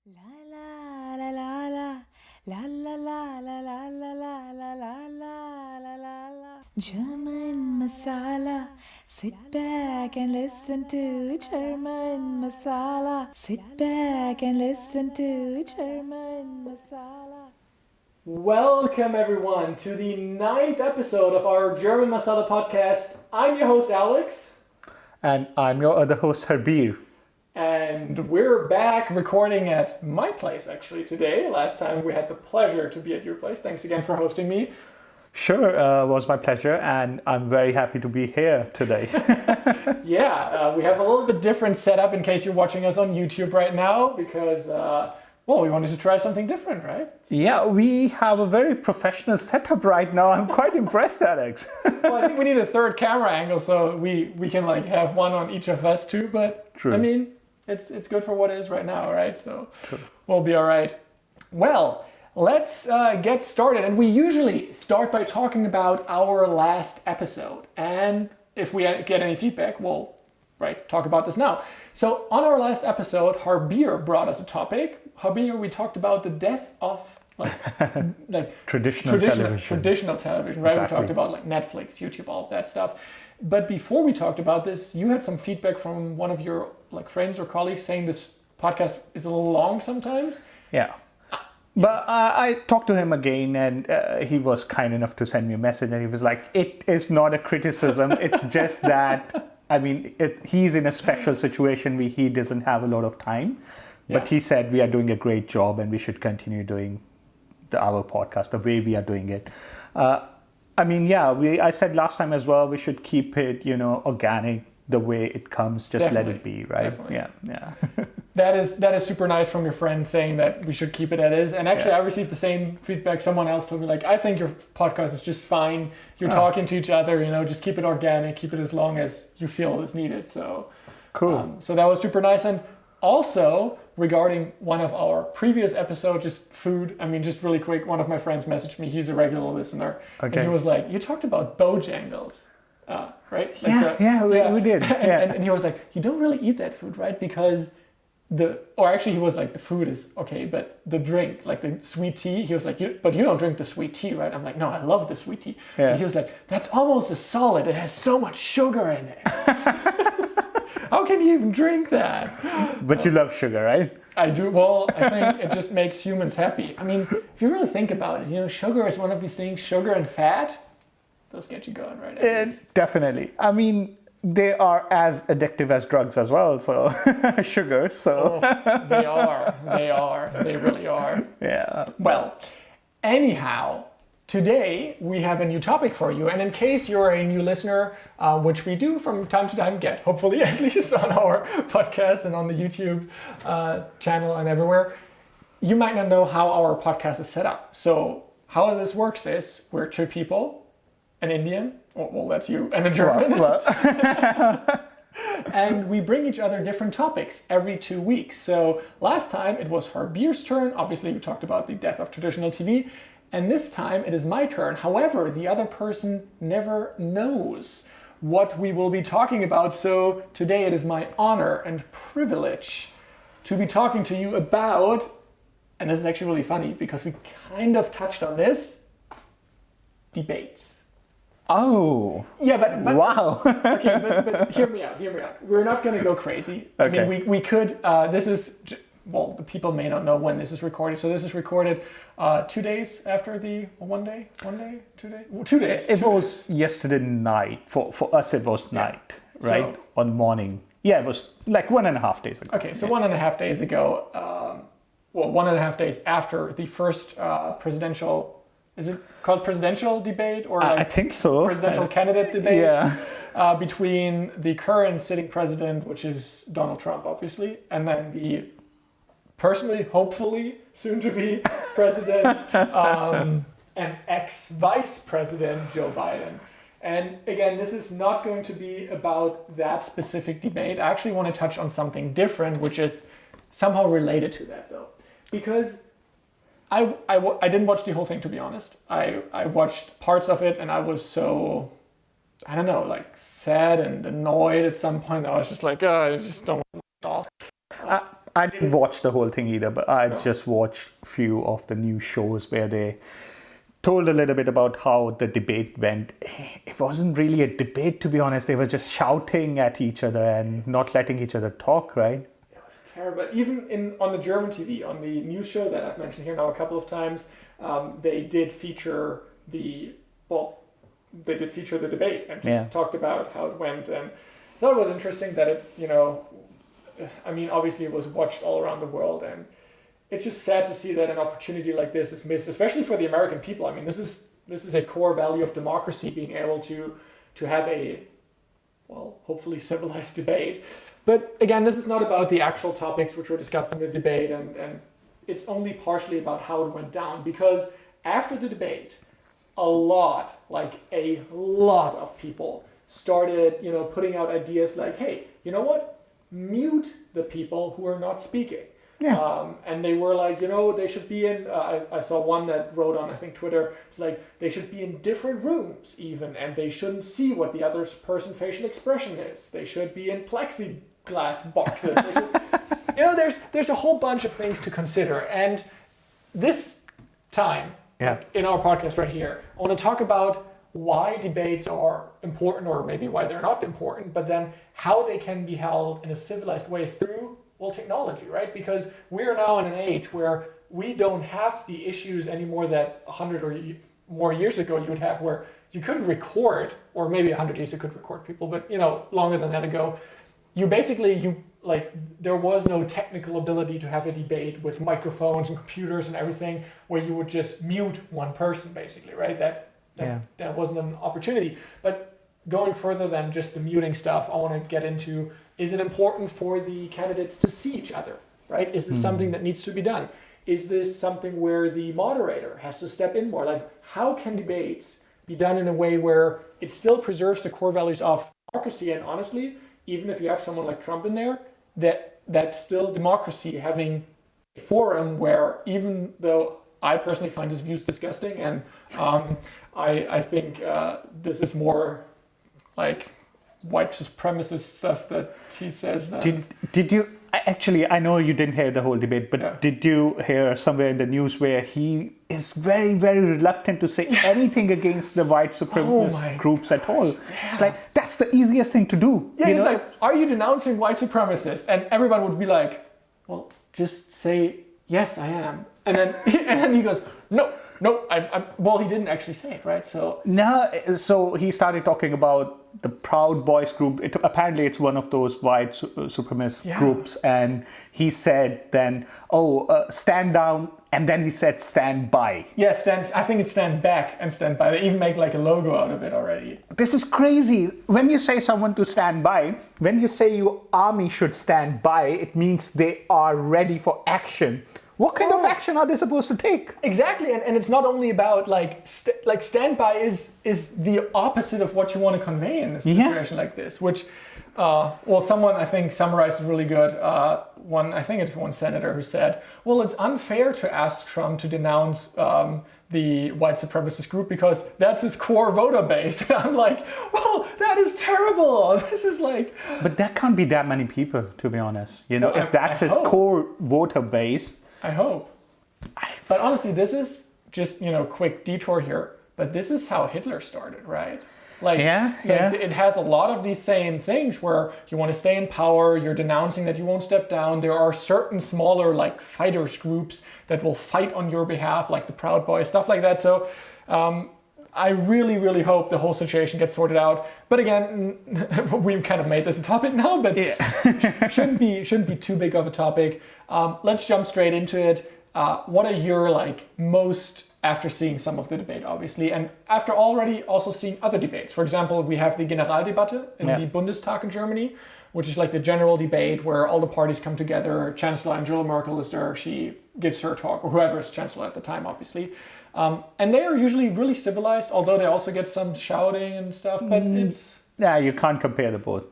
La la la la la la la la la la la la la la la la la. German masala. Sit back and listen to German masala. Sit back and listen to German masala. Welcome everyone to the 9th episode of our German Masala podcast. I'm your host Alex. And I'm your other host, Harbir. And we're back recording at my place actually today. Last time we had the pleasure to be at your place. Thanks again for hosting me. Sure, was my pleasure, and I'm very happy to be here today. We have a little bit different setup in case you're watching us on YouTube right now because, we wanted to try something different, right? Yeah, we have a very professional setup right now. I'm quite impressed, Alex. Well, I think we need a third camera angle so we can have one on each of us too, but True. I mean, it's good for what it is right now, right? So True. We'll be all right. Well, let's get started. And we usually start by talking about our last episode. And if we get any feedback, we'll talk about this now. So on our last episode, Harbir brought us a topic. Harbir, we talked about the death of traditional television, right? Exactly. We talked about Netflix, YouTube, all of that stuff. But before we talked about this, you had some feedback from one of your friends or colleagues saying this podcast is a little long sometimes. Yeah. But I talked to him again, and he was kind enough to send me a message, and he was like, it is not a criticism. It's just that, he's in a special situation where he doesn't have a lot of time. But he said we are doing a great job, and we should continue doing our podcast the way we are doing it. I said last time as well, we should keep it, organic, the way it comes, just Definitely. let it be, right? Definitely. Yeah. That is super nice from your friend saying that we should keep it as is. And actually, I received the same feedback. Someone else told me, I think your podcast is just fine. You're talking to each other, just keep it organic, keep it as long as you feel is needed. So Cool. So that was super nice. And also, regarding one of our previous episodes, just food, just really quick, one of my friends messaged me. He's a regular listener. Okay. And he was like, you talked about Bojangles, right? We did. And he was like, you don't really eat that food, right? Because he was like, the food is okay, but the drink, the sweet tea, he was like, but you don't drink the sweet tea, right? I'm like, no, I love the sweet tea. Yeah. And he was like, that's almost a solid. It has so much sugar in it. How can you even drink that? But you love sugar, right? I do. Well, I think it just makes humans happy. If you really think about it, sugar is one of these things, sugar and fat, those get you going, right? Definitely. They are as addictive as drugs as well, so sugar, so. They really are. Yeah. Well, anyhow, today we have a new topic for you. And in case you're a new listener, which we do from time to time get, hopefully at least on our podcast and on the YouTube channel and everywhere, you might not know how our podcast is set up. So how this works is we're two people, an Indian, well that's you, and a German. And we bring each other different topics every 2 weeks. So last time it was Harbir's turn. Obviously we talked about the death of traditional TV. And this time it is my turn. However, the other person never knows what we will be talking about. So today it is my honor and privilege to be talking to you about, and this is actually really funny because we kind of touched on this, debates. Oh. Yeah, but Wow. Okay, but hear me out. We're not going to go crazy. Okay. We could, the people may not know when this is recorded. So this is recorded 2 days after the, 1 day, 2 days? 2 days. It was yesterday night. For us, it was night, right? So- On morning. Yeah, it was 1.5 days ago. Okay, so 1.5 days ago, 1.5 days after the first presidential, is it called presidential debate? Or I think so. Presidential candidate debate? Yeah. Between the current sitting president, which is Donald Trump, obviously, and then the personally, hopefully, soon to be president, and ex-vice president Joe Biden. And again, this is not going to be about that specific debate. I actually want to touch on something different, which is somehow related to that, though. Because I didn't watch the whole thing, to be honest. I watched parts of it, and I was so, I don't know, sad and annoyed at some point. I was just like, I just don't want to talk. I didn't watch the whole thing either, but I just watched a few of the news shows where they told a little bit about how the debate went. It wasn't really a debate, to be honest. They were just shouting at each other and not letting each other talk, right? It was terrible. Even on the German TV, on the news show that I've mentioned here now a couple of times, they did feature the debate and just talked about how it went. And I thought it was interesting that it, I mean, obviously it was watched all around the world, and it's just sad to see that an opportunity like this is missed, especially for the American people. I mean, this is a core value of democracy, being able to have a, well, hopefully civilized debate. But again, this is not about the actual topics which were discussed in the debate, and it's only partially about how it went down, because after the debate, a lot of people started, putting out ideas like, hey, you know what? Mute the people who are not speaking. Yeah. And they were like, they should be in, I saw one that wrote on, I think, Twitter, it's like, they should be in different rooms even, and they shouldn't see what the other person's facial expression is. They should be in plexiglass boxes. They should, there's a whole bunch of things to consider. And this time, in our podcast right here, I want to talk about why debates are important, or maybe why they're not important, but then how they can be held in a civilized way through, well, technology, right? Because we're now in an age where we don't have the issues anymore that 100 or more years ago you would have, where you couldn't record, or maybe 100 years you could record people, but longer than that ago, there was no technical ability to have a debate with microphones and computers and everything where you would just mute one person, basically, right? That wasn't an opportunity. But going further than just the muting stuff, I want to get into, is it important for the candidates to see each other, right? Is this something that needs to be done? Is this something where the moderator has to step in more? Like, how can debates be done in a way where it still preserves the core values of democracy? And honestly, even if you have someone like Trump in there, that's still democracy, having a forum where, even though I personally find his views disgusting, and I think this is more like white supremacist stuff that he says. Did you actually? I know you didn't hear the whole debate, but did you hear somewhere in the news where he is very, very reluctant to say anything against the white supremacist groups at all? Yeah. It's like, that's the easiest thing to do. Yeah, he's like, are you denouncing white supremacists? And everyone would be like, well, just say, yes, I am. And then he goes, no, well, he didn't actually say it, right? So he started talking about the Proud Boys group. Apparently it's one of those white supremacist groups, and he said then, stand down, and then he said stand by. Yeah, I think it's stand back and stand by. They even make like a logo out of it already. This is crazy. When you say someone to stand by, when you say your army should stand by, it means they are ready for action. What kind of action are they supposed to take? Exactly, and it's not only about standby is the opposite of what you want to convey in a situation like this, which, someone I think summarized it really good. I think it's one senator who said, well, it's unfair to ask Trump to denounce the white supremacist group because that's his core voter base. And I'm like, well, that is terrible. This is like... But that can't be that many people, to be honest. If that's his core voter base... I hope. But honestly, this is just, quick detour here, but this is how Hitler started, right? It has a lot of these same things where you want to stay in power, you're denouncing that you won't step down. There are certain smaller, fighters groups that will fight on your behalf, like the Proud Boys, stuff like that. So I really, really hope the whole situation gets sorted out. But again, we've kind of made this a topic now, but shouldn't be too big of a topic. Let's jump straight into it. What are your most, after seeing some of the debate, obviously, and after already also seeing other debates? For example, we have the Generaldebatte in the Bundestag in Germany, which is the general debate where all the parties come together. Chancellor Angela Merkel is there. She gives her talk, or whoever is chancellor at the time, obviously. And they are usually really civilized, although they also get some shouting and stuff, but it's... Yeah, you can't compare the both.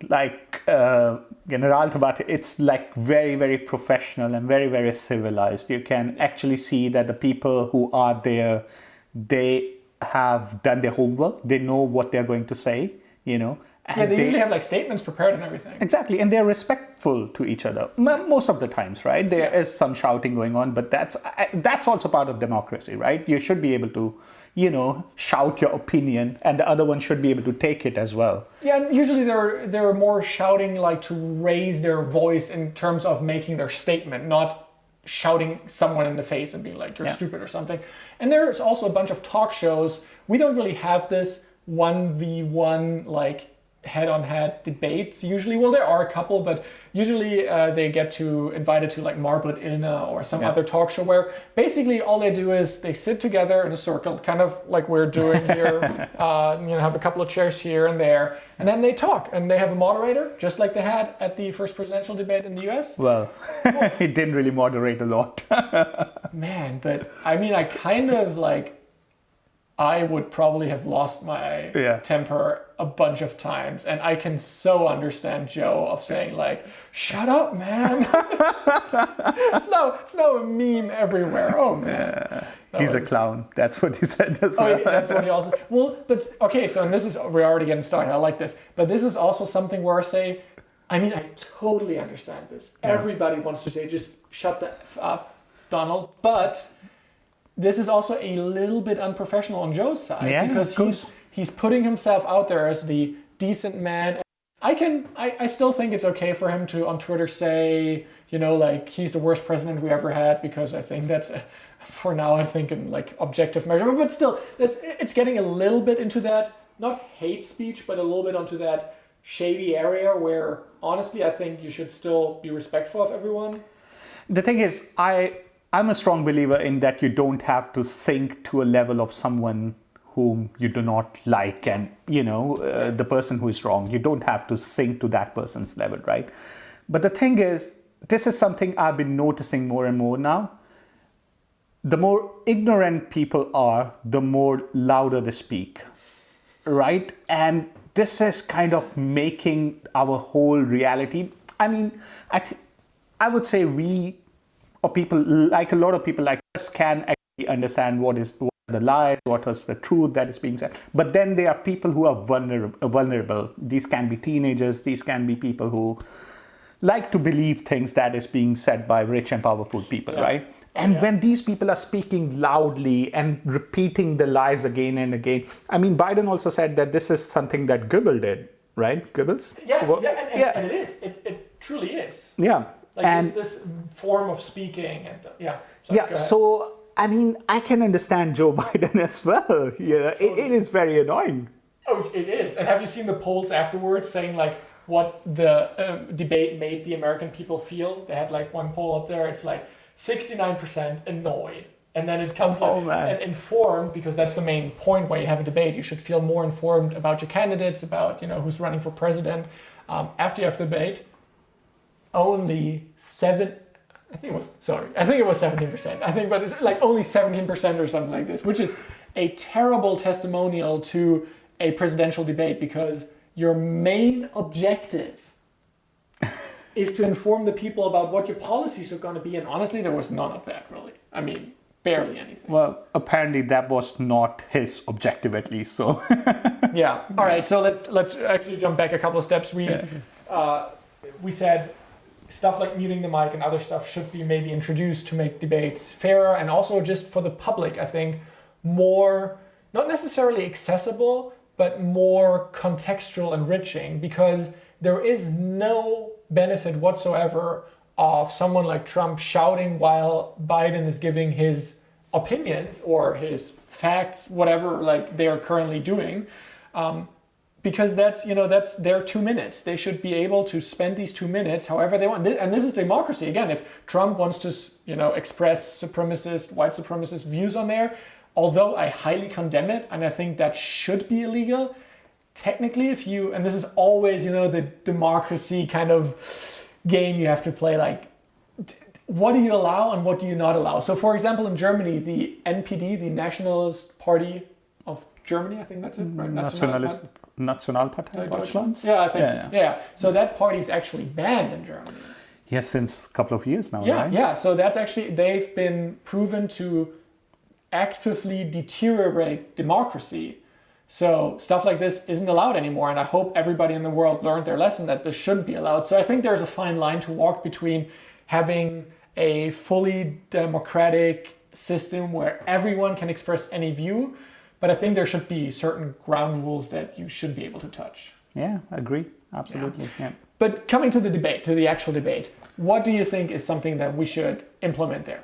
Generaldebatte, it's very, very professional and very, very civilized. You can actually see that the people who are there, they have done their homework. They know what they're going to say. you know. And Yeah, they usually have like statements prepared and everything. Exactly, and they're respectful to each other most of the times, right? There is some shouting going on, but that's also part of democracy, right? You should be able to, you know, shout your opinion, and the other one should be able to take it as well. Yeah, and usually they're more shouting like to raise their voice in terms of making their statement, not shouting someone in the face and being like, you're stupid or something. And there's also a bunch of talk shows. We don't really have this 1v1 like head-on-head debates usually. Well, there are a couple, but usually they get invited to like Marblet Ilna or some other talk show where basically all they do is they sit together in a circle, kind of like we're doing here, you know, have a couple of chairs here and there, and then they talk, and they have a moderator, just like they had at the first presidential debate in the US. Well, he didn't really moderate a lot. Man, but I mean, I kind of like, I would probably have lost my temper a bunch of times, and I can so understand Joe of saying like, "Shut up, man!" it's now a meme everywhere. Oh man, he's a clown. That's what he said as well. Oh, yeah, that's what he also. Well, but okay, so and this is we're already getting started. I like this, but this is also something where I say, I mean, I totally understand this. Everybody wants to say, "Just shut the F up, Donald," but this is also a little bit unprofessional on Joe's side because he's putting himself out there as the decent man. I still think it's okay for him to on Twitter say, you know, like he's the worst president we ever had, because I think that's for now, I think in like objective measurement, but still it's getting a little bit into that, not hate speech, but a little bit onto that shady area where honestly I think you should still be respectful of everyone. The thing is, I'm a strong believer in that you don't have to sink to a level of someone whom you do not like, and you know, the person who is wrong, you don't have to sink to that person's level, right? But the thing is, this is something I've been noticing more and more now. The more ignorant people are, the more louder they speak, right? And this is kind of making our whole reality. I mean, I would say we, or people, like a lot of people like us, can actually understand what are the lies, what is the truth that is being said. But then there are people who are vulnerable. These can be teenagers, these can be people who like to believe things that is being said by rich and powerful people, right? And when these people are speaking loudly and repeating the lies again and again, I mean, Biden also said that this is something that Goebbels did, right? Goebbels? Yes, and it is. It truly is. Yeah. Like and this form of speaking, and so I mean, I can understand Joe Biden as well. Yeah, totally. It is very annoying. Oh, it is. And have you seen the polls afterwards saying like what the debate made the American people feel? They had like one poll up there. It's like 69% annoyed, and then it comes and informed, because that's the main point where you have a debate. You should feel more informed about your candidates, about who's running for president. After you have the debate, only I think it was 17%. But it's like only 17% or something like this, which is a terrible testimonial to a presidential debate, because your main objective is to inform the people about what your policies are going to be. And honestly, there was none of that, really. I mean, barely anything. Well, apparently that was not his objective, at least. So yeah. All right. So let's actually jump back a couple of steps. We said stuff like muting the mic and other stuff should be maybe introduced to make debates fairer, and also just for the public, I think, more, not necessarily accessible, but more contextual, enriching, because there is no benefit whatsoever of someone like Trump shouting while Biden is giving his opinions or his facts, whatever like they are currently doing. Because that's their 2 minutes. They should be able to spend these 2 minutes however they want. And this is democracy. Again, if Trump wants to, express white supremacist views on there, although I highly condemn it, and I think that should be illegal, technically and this is always, the democracy kind of game you have to play, like, what do you allow and what do you not allow? So for example, in Germany, the NPD, the Nationalist Party of Germany, I think that's it, right? Nationalpartei Deutschlands? Yeah, I think so. Yeah. So that party is actually banned in Germany. Yes, since a couple of years now, right? right? Yeah, so that's actually, they've been proven to actively deteriorate democracy. So stuff like this isn't allowed anymore. And I hope everybody in the world learned their lesson that this shouldn't be allowed. So I think there's a fine line to walk between having a fully democratic system where everyone can express any view. But I think there should be certain ground rules that you should be able to touch. Yeah, agree. Absolutely. Yeah. But coming to the debate, to the actual debate, what do you think is something that we should implement there?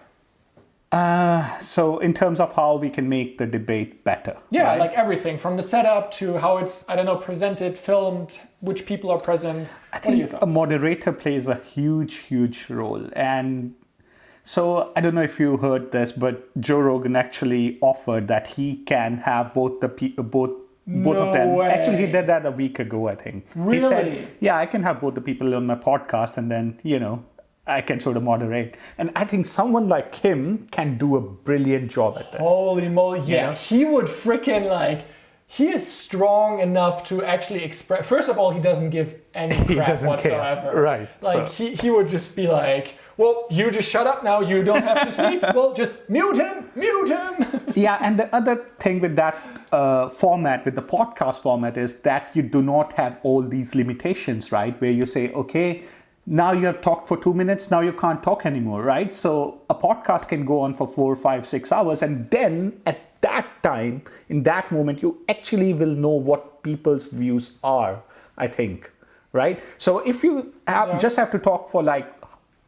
So in terms of how we can make the debate better. Yeah, right? like everything from the setup to how it's, I don't know, presented, filmed, which people are present. I think a moderator plays a huge role. And so I don't know if you heard this, but Joe Rogan actually offered that he can have both of them. Way. Actually, he did that a week ago, I think. Really? He said, yeah, I can have both the people on my podcast and then, I can sort of moderate. And I think someone like him can do a brilliant job at this. Holy moly, yeah. He would freaking he is strong enough to actually express. First of all, he doesn't give any crap whatsoever. Care. Right. He would just be like, well, you just shut up now. You don't have to speak. Well, just mute him. Yeah, and the other thing with that format, with the podcast format, is that you do not have all these limitations, right? Where you say, okay, now you have talked for 2 minutes, now you can't talk anymore, right? So a podcast can go on for 4, 5, 6 hours, and then at that time, in that moment, you actually will know what people's views are, I think, right? So if you just have to talk for like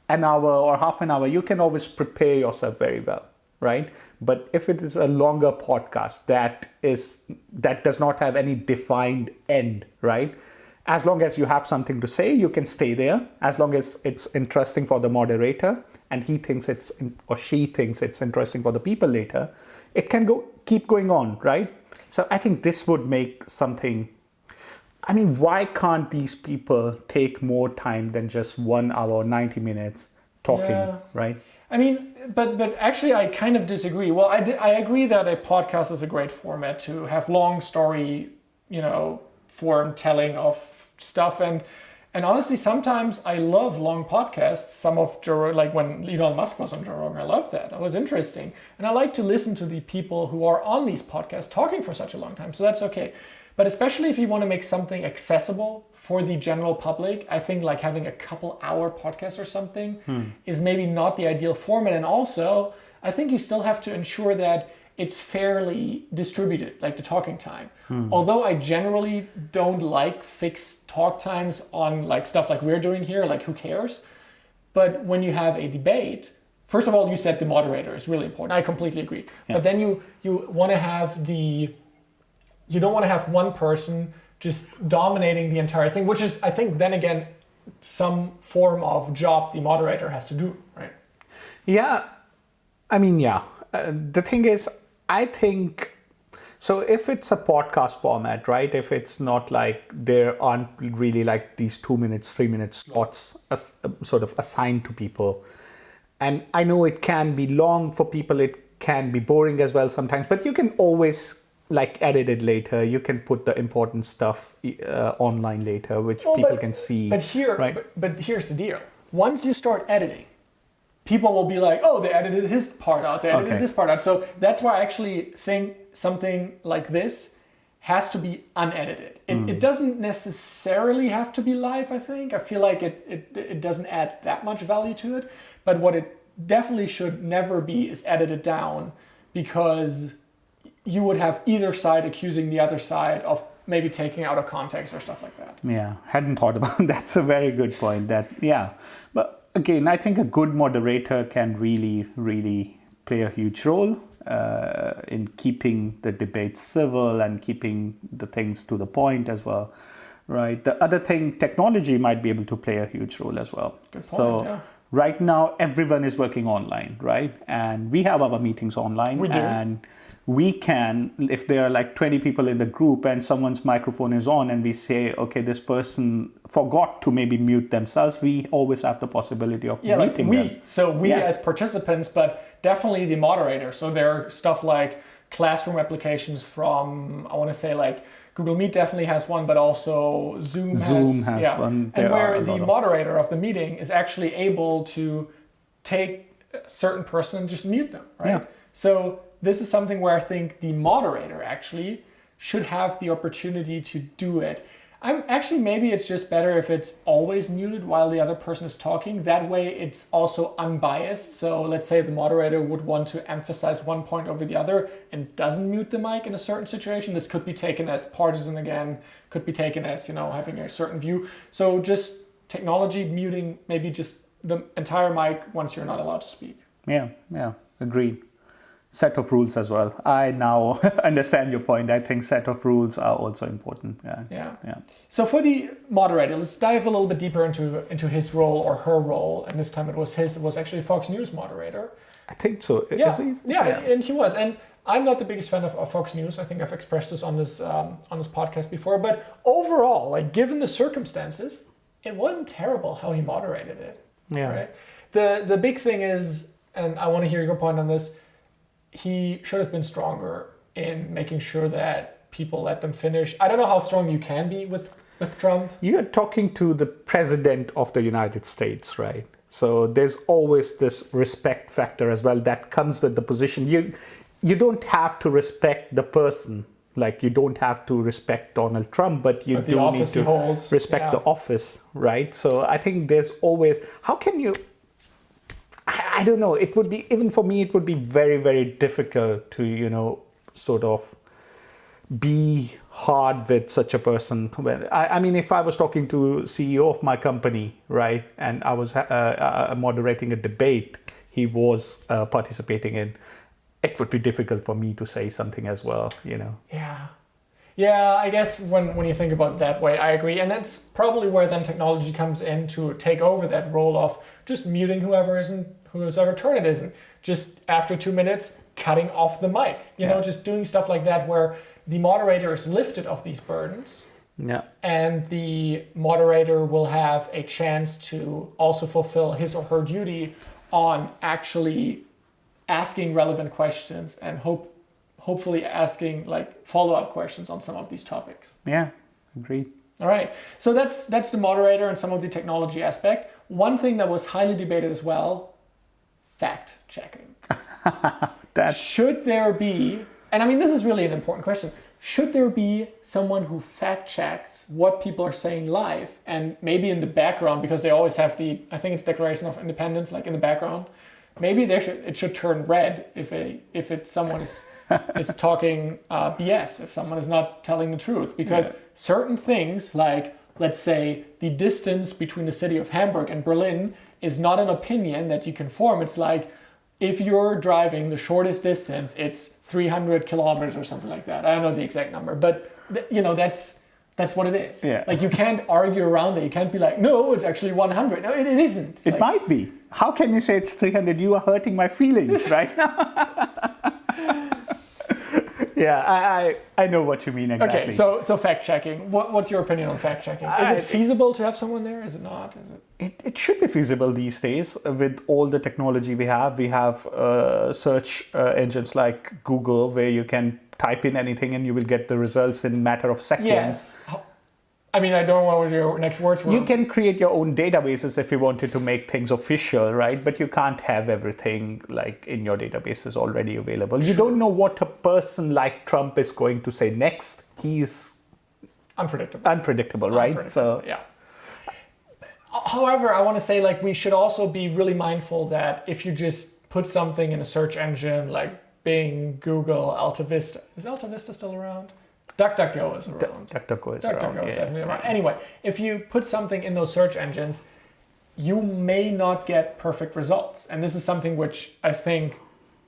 an hour or half an hour, you can always prepare yourself very well, right? But if it is a longer podcast that does not have any defined end, right? As long as you have something to say, you can stay there. As long as it's interesting for the moderator and he thinks or she thinks it's interesting for the people later, it can keep going on, right? So I think this would make something. I mean, why can't these people take more time than just 1 hour, 90 minutes talking, right? I mean, but actually, I kind of disagree. Well, I agree that a podcast is a great format to have long story, form telling of stuff. And honestly, sometimes I love long podcasts. Some of like when Elon Musk was on Joe Rogan, I loved that. That was interesting. And I like to listen to the people who are on these podcasts talking for such a long time. So that's okay. But especially if you want to make something accessible for the general public, I think like having a couple hour podcast or something is maybe not the ideal format. And also, I think you still have to ensure that it's fairly distributed, like the talking time. Although I generally don't like fixed talk times on like stuff like we're doing here, like who cares? But when you have a debate, first of all, you said the moderator is really important. I completely agree. Yeah. But then you want to have you don't want to have one person just dominating the entire thing, which is, I think, then again, some form of job the moderator has to do, right? Yeah. I mean, yeah. The thing is, I think, so if it's a podcast format, right? If it's not like there aren't really like these 2 minutes, 3 minute slots sort of assigned to people. And I know it can be long for people. It can be boring as well sometimes, but you can always like edit it later. You can put the important stuff online later, which people can see. But right? Here's the deal. Once you start editing, people will be like, oh, they edited his part out, they edited this part out. So that's why I actually think something like this has to be unedited. It doesn't necessarily have to be live, I think. I feel like it doesn't add that much value to it. But what it definitely should never be is edited down, because you would have either side accusing the other side of maybe taking out of context or stuff like that. Yeah, hadn't thought about that. That's a very good point. But again, I think a good moderator can really, really play a huge role in keeping the debate civil and keeping the things to the point as well, right? The other thing, technology might be able to play a huge role as well. Good point, yeah. Right now, everyone is working online, right? And we have our meetings online. We do. And we can, if there are like 20 people in the group and someone's microphone is on and we say, okay, this person forgot to maybe mute themselves, we always have the possibility of muting them. So we as participants, but definitely the moderator. So there are stuff like classroom applications from, I want to say like Google Meet definitely has one, but also Zoom has one. And where the moderator of the meeting is actually able to take a certain person and just mute them, right? Yeah. So this is something where I think the moderator actually should have the opportunity to do it. Maybe it's just better if it's always muted while the other person is talking. That way it's also unbiased. So let's say the moderator would want to emphasize one point over the other and doesn't mute the mic in a certain situation. This could be taken as partisan again, could be taken as, having a certain view. So just technology muting maybe just the entire mic once you're not allowed to speak. Yeah, agreed. Set of rules as well. I now understand your point. I think set of rules are also important. Yeah. So for the moderator, let's dive a little bit deeper into his role or her role. And this time it was actually a Fox News moderator. I think so. Yeah. Is he? Yeah, and he was. And I'm not the biggest fan of Fox News. I think I've expressed this on this podcast before. But overall, like given the circumstances, it wasn't terrible how he moderated it. Yeah. Right. The big thing is, and I want to hear your point on this, he should have been stronger in making sure that people let them finish. I don't know how strong you can be with Trump. You're talking to the president of the United States, right? So there's always this respect factor as well that comes with the position. You don't have to respect the person. Like you don't have to respect Donald Trump, but you do need to respect the office, right? So I think there's always, how can you, I don't know, it would be, even for me, it would be very, very difficult to, sort of be hard with such a person. I mean, if I was talking to CEO of my company, right, and I was moderating a debate he was participating in, it would be difficult for me to say something as well, Yeah, I guess when you think about it that way, I agree. And that's probably where then technology comes in to take over that role of just muting whose turn it isn't. Just after 2 minutes, cutting off the mic. Just doing stuff like that where the moderator is lifted of these burdens. Yeah. And the moderator will have a chance to also fulfill his or her duty on actually asking relevant questions and hopefully asking follow-up questions on some of these topics. Yeah, agreed. All right, so that's the moderator and some of the technology aspect. One thing that was highly debated as well, fact checking. Should there be, and I mean this is really an important question, should there be someone who fact checks what people are saying live and maybe in the background, because they always have I think it's Declaration of Independence in the background. Maybe it should turn red if someone is talking BS, if someone is not telling the truth, because certain things like, let's say, the distance between the city of Hamburg and Berlin is not an opinion that you can form. It's like, if you're driving the shortest distance, it's 300 kilometers or something like that. I don't know the exact number, but that's what it is. Yeah. You can't argue around it. You can't be like, no, it's actually 100. No, it isn't. It might be. How can you say it's 300? You are hurting my feelings right now. Yeah, I know what you mean exactly. Okay, so fact checking. What's your opinion on fact checking? Is it feasible to have someone there? Is it not? It should be feasible these days with all the technology we have. We have search engines like Google where you can type in anything and you will get the results in a matter of seconds. Yes. I mean, I don't know what your next words were. You can create your own databases if you wanted to make things official, right? But you can't have everything in your databases already available. Sure. You don't know what a person like Trump is going to say next. He's unpredictable, right? So yeah. However, I want to say we should also be really mindful that if you just put something in a search engine like Bing, Google, Alta Vista. Is Alta Vista still around? DuckDuckGo is around. DuckDuckGo is definitely around. Anyway, if you put something in those search engines, you may not get perfect results. And this is something which I think,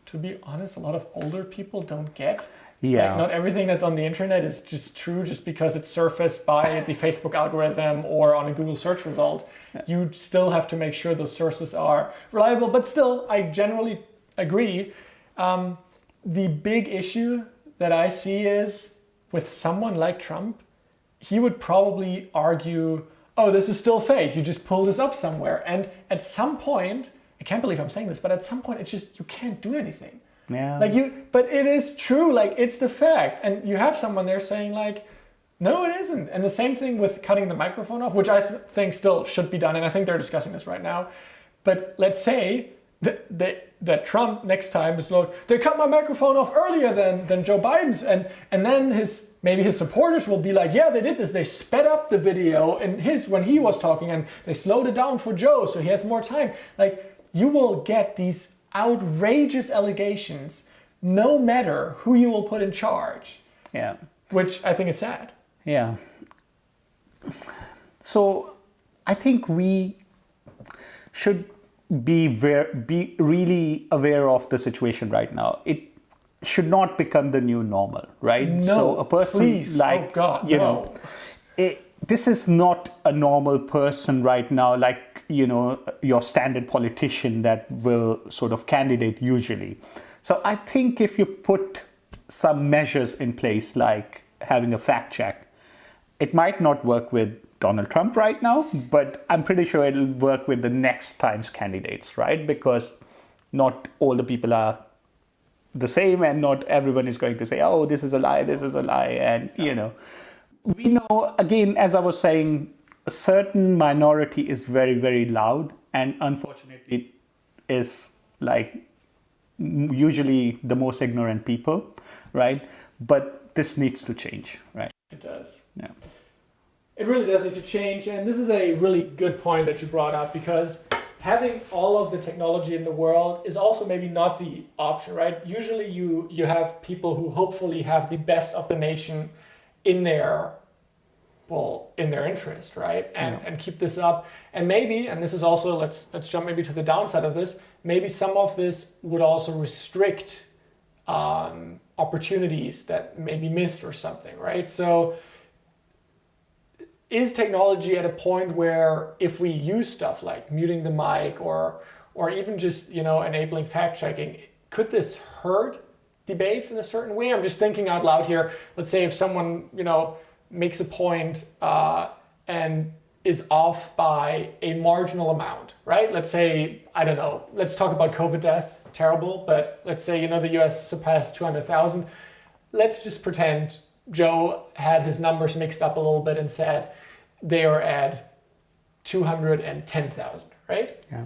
to be honest, a lot of older people don't get. Yeah. Not everything that's on the internet is just true just because it's surfaced by the Facebook algorithm or on a Google search result. Yeah. You still have to make sure those sources are reliable. But still, I generally agree. The big issue that I see is, with someone like Trump, he would probably argue, oh, this is still fake. You just pulled this up somewhere. And at some point, I can't believe I'm saying this, but at some point, it's just, you can't do anything. Yeah. But it is true. It's the fact. And you have someone there saying no, it isn't. And the same thing with cutting the microphone off, which I think still should be done. And I think they're discussing this right now. But let's say that Trump next time is they cut my microphone off earlier than Joe Biden's, and then his maybe his supporters will be like, yeah, they did this. They sped up the video and when he was talking, and they slowed it down for Joe so he has more time. Like, you will get these outrageous allegations no matter who you will put in charge. Yeah. Which I think is sad. Yeah. So I think we should be really aware of the situation right now. It should not become the new normal, right? No, so a person please. like, oh God, you no. know, this is not a normal person right now, like, you know, your standard politician that will sort of candidate usually. So I think if you put some measures in place, like having a fact check, it might not work with Donald Trump right now, but I'm pretty sure it'll work with the next time's candidates, right? Because not all the people are the same, and not everyone is going to say, oh, this is a lie, this is a lie. And, you know, we know, again, as I was saying, a certain minority is very, very loud, and unfortunately is like usually the most ignorant people, right? But this needs to change, right? It does. Yeah. It really does need to change, and this is a really good point that you brought up, because having all of the technology in the world is also maybe not the option, right? Usually you have people who hopefully have the best of the nation in their interest, right? And keep this up. And maybe, and this is also, let's jump maybe to the downside of this, maybe some of this would also restrict opportunities that may be missed or something, right? So is technology at a point where if we use stuff like muting the mic or even just, you know, enabling fact checking, could this hurt debates in a certain way? I'm just thinking out loud here. Let's say if someone, you know, makes a point and is off by a marginal amount, right? Let's say, I don't know, let's talk about COVID death, terrible, but let's say, you know, the US surpassed 200,000. Let's just pretend Joe had his numbers mixed up a little bit and said they are at 210,000, right? Yeah.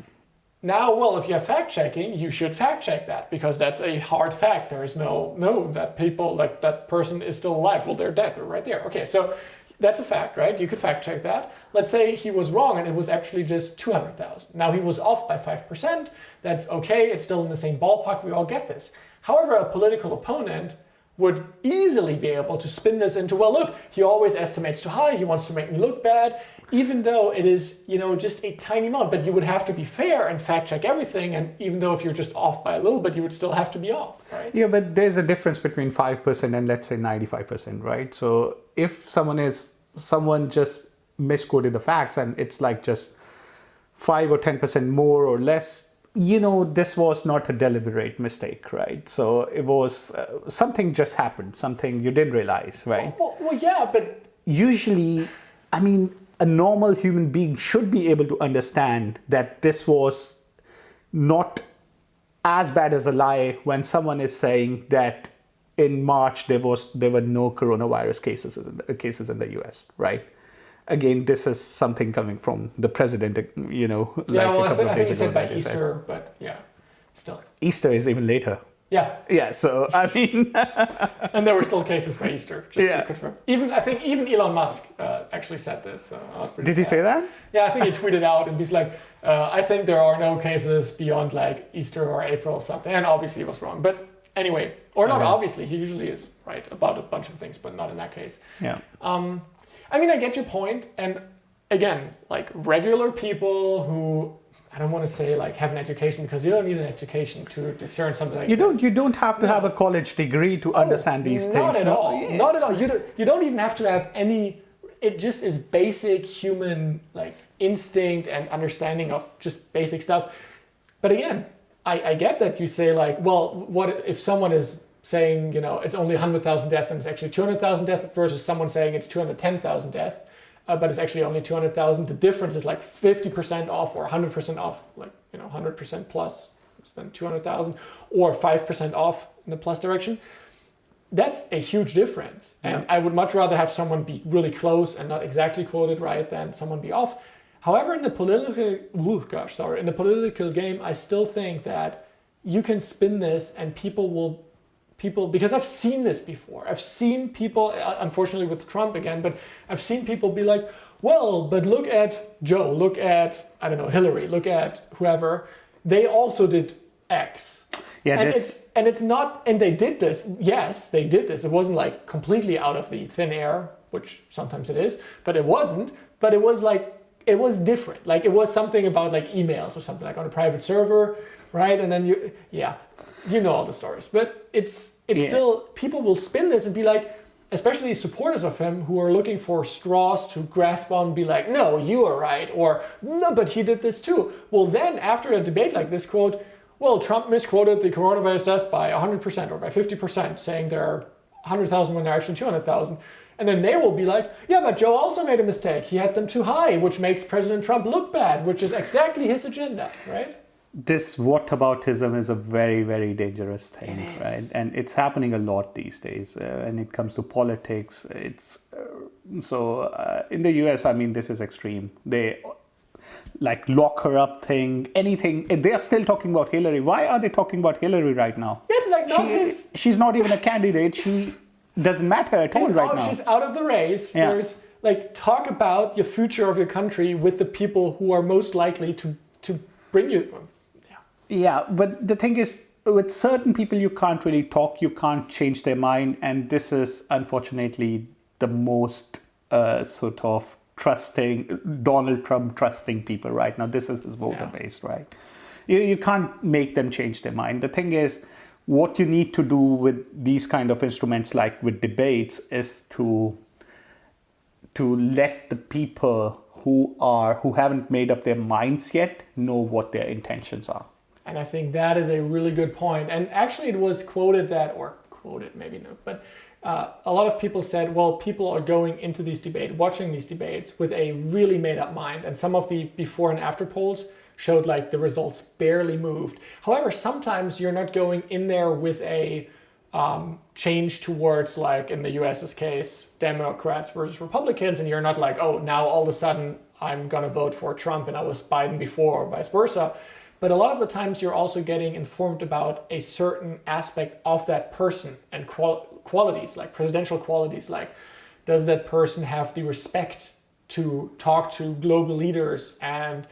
Now, well, if you have fact checking, you should fact check that, because that's a hard fact. There is no that people, like, that person is still alive. Well, they're dead. They're right there. Okay, so that's a fact, right? You could fact check that. Let's say he was wrong and it was actually just 200,000. Now he was off by 5%. That's okay. It's still in the same ballpark. We all get this. However, a political opponent would easily be able to spin this into, well, look, he always estimates too high. He wants to make me look bad, even though it is, you know, just a tiny amount. But you would have to be fair and fact check everything. And even though if you're just off by a little bit, you would still have to be off, right? Yeah, but there's a difference between 5% and let's say 95%, right? So if someone just misquoted the facts and it's like just 5 or 10% more or less, you know, this was not a deliberate mistake, right? So it was something just happened, something you didn't realize, right? Well, yeah, but usually, I mean, a normal human being should be able to understand that this was not as bad as a lie when someone is saying that in March there were no coronavirus cases in the US, right? Again, this is something coming from the president, you know. Yeah, like well, a couple I of think days he ago said by that he said. Easter, but yeah, still. Easter is even later. Yeah. Yeah, so I mean, And there were still cases by Easter, just Yeah. to confirm. I think even Elon Musk actually said this. So I was pretty did he sad. say that? Yeah, I think he tweeted out and he's like, I think there are no cases beyond like Easter or April or something. And obviously he was wrong. But anyway, or not Okay. obviously, he usually is right about a bunch of things, but not in that case. Yeah. I mean, I get your point. And again, like regular people who, I don't want to say like have an education, because you don't need an education to discern something like this. You don't have to have a college degree to understand these things. Not at all. Yeah, Not at it's- all. You don't even have to have any. It just is basic human like instinct and understanding of just basic stuff. But again, I get that you say like, well, what if someone is saying, you know, it's only 100,000 deaths and it's actually 200,000 deaths versus someone saying it's 210,000 deaths, but it's actually only 200,000. The difference is like 50% off or 100% off, like, you know, 100% plus than 200,000, or 5% off in the plus direction. That's a huge difference. And I would much rather have someone be really close and not exactly quoted right than someone be off. However, in the political game, I still think that you can spin this and people will people, because I've seen this before. I've seen people, unfortunately with Trump again, but I've seen people be like, well, but look at Joe, look at, I don't know, Hillary, look at whoever. They also did X. Yeah, and it's not, and they did this. Yes, they did this. It wasn't like completely out of the thin air, which sometimes it is, but it wasn't. But it was like, it was different. Like it was something about like emails or something, like on a private server, right? And then you know all the stories. But it's still, people will spin this and be like, especially supporters of him who are looking for straws to grasp on, be like, no, you are right, or no, but he did this too. Well, then after a debate like this, quote, well, Trump misquoted the coronavirus death by 100% or by 50%, saying there are 100,000 when there are actually 200,000. And then they will be like, yeah, but Joe also made a mistake. He had them too high, which makes President Trump look bad, which is exactly his agenda, right? This whataboutism is a very, very dangerous thing, right? And it's happening a lot these days. When it comes to politics, it's in the US, I mean, this is extreme. They like lock her up thing, anything. They are still talking about Hillary. Why are they talking about Hillary right now? Yeah, it's like not she's not even a candidate. She doesn't matter at all right now. She's out of the race. Yeah. There's like, talk about your future of your country with the people who are most likely to bring you. Yeah, but the thing is, with certain people, you can't really talk, you can't change their mind. And this is, unfortunately, the most sort of trusting, Donald Trump trusting people right now. This is his voter base, right? You can't make them change their mind. The thing is, what you need to do with these kind of instruments, like with debates, is to let the people who haven't made up their minds yet know what their intentions are. And I think that is a really good point. And actually it was quoted maybe no, but a lot of people said, well, people are going into these debates, watching these debates with a really made up mind. And some of the before and after polls showed like the results barely moved. However, sometimes you're not going in there with a change towards, like in the US's case, Democrats versus Republicans, and you're not like, oh, now all of a sudden I'm gonna vote for Trump and I was Biden before, or vice versa. But a lot of the times you're also getting informed about a certain aspect of that person and qualities, like presidential qualities, like does that person have the respect to talk to global leaders and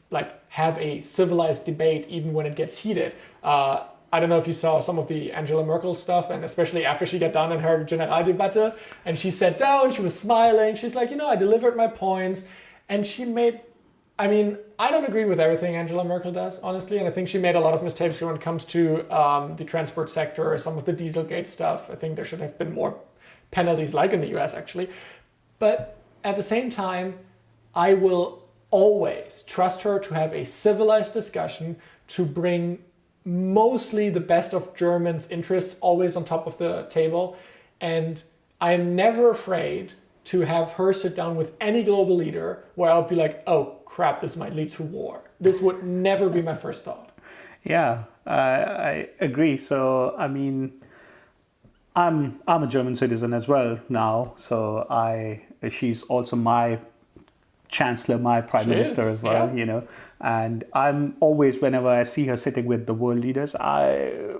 like have a civilized debate even when it gets heated. I don't know if you saw some of the Angela Merkel stuff, and especially after she got done in her Generaldebatte and she sat down, she was smiling. She's like, I delivered my points. And she made, I don't agree with everything Angela Merkel does, honestly. And I think she made a lot of mistakes when it comes to the transport sector or some of the Dieselgate stuff. I think there should have been more penalties like in the US, actually. But at the same time, I will always trust her to have a civilized discussion, to bring mostly the best of Germans' interests always on top of the table. And I'm never afraid to have her sit down with any global leader where I'll be like, oh crap, this might lead to war. This would never be my first thought. Yeah, I agree. So, I'm a German citizen as well now. So she's also my chancellor, my prime minister as well, and I'm always, whenever I see her sitting with the world leaders, I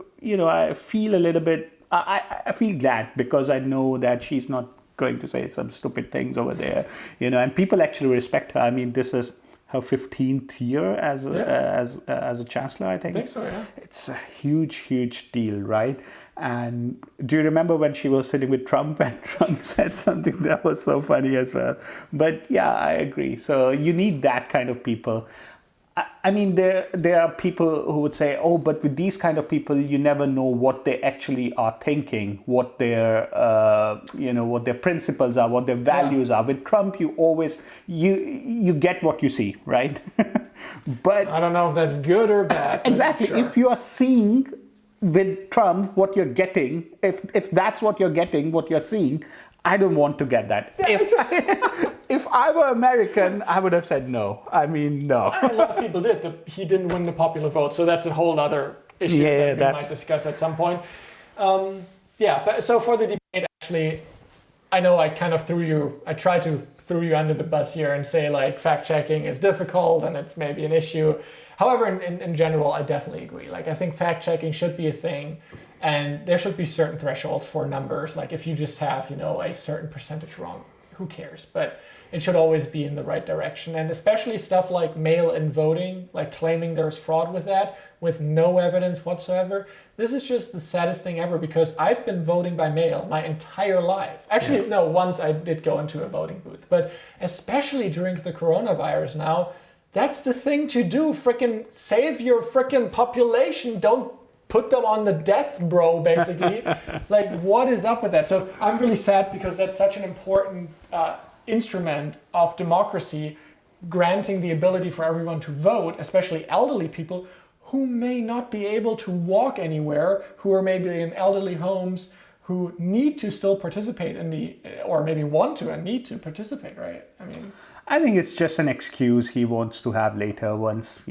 feel a little bit, I feel glad, because I know that she's not going to say some stupid things over there, and people actually respect her. This is her 15th year as a chancellor, I think. I think so, yeah. It's a huge deal, right? And do you remember when she was sitting with Trump and Trump said something that was so funny as well? But yeah, I agree. So you need that kind of people. There are people who would say, oh, but with these kind of people, you never know what they actually are thinking, what their, what their principles are, what their values are. With Trump, you always, you get what you see, right? But I don't know if that's good or bad. Exactly. Sure. If you are seeing with Trump what you're getting, if that's what you're getting, what you're seeing, I don't want to get that. If I were American, I would have said no. No. A lot of people did. He didn't win the popular vote, so that's a whole other issue that we might discuss at some point. But so for the debate, actually, I know I kind of tried to throw you under the bus here and say like fact checking is difficult and it's maybe an issue. However, in general, I definitely agree. Like, I think fact checking should be a thing, and there should be certain thresholds for numbers. Like, if you just have, a certain percentage wrong, who cares? But it should always be in the right direction. And especially stuff like mail-in voting, like claiming there's fraud with that, with no evidence whatsoever. This is just the saddest thing ever, because I've been voting by mail my entire life. Actually, no, once I did go into a voting booth. But especially during the coronavirus now, that's the thing to do. Frickin' save your frickin' population. Don't put them on the death, bro, basically. Like, what is up with that? So I'm really sad, because that's such an important instrument of democracy, granting the ability for everyone to vote, especially elderly people who may not be able to walk anywhere, who are maybe in elderly homes, who need to still participate or maybe want to and need to participate, right? I think it's just an excuse he wants to have later once,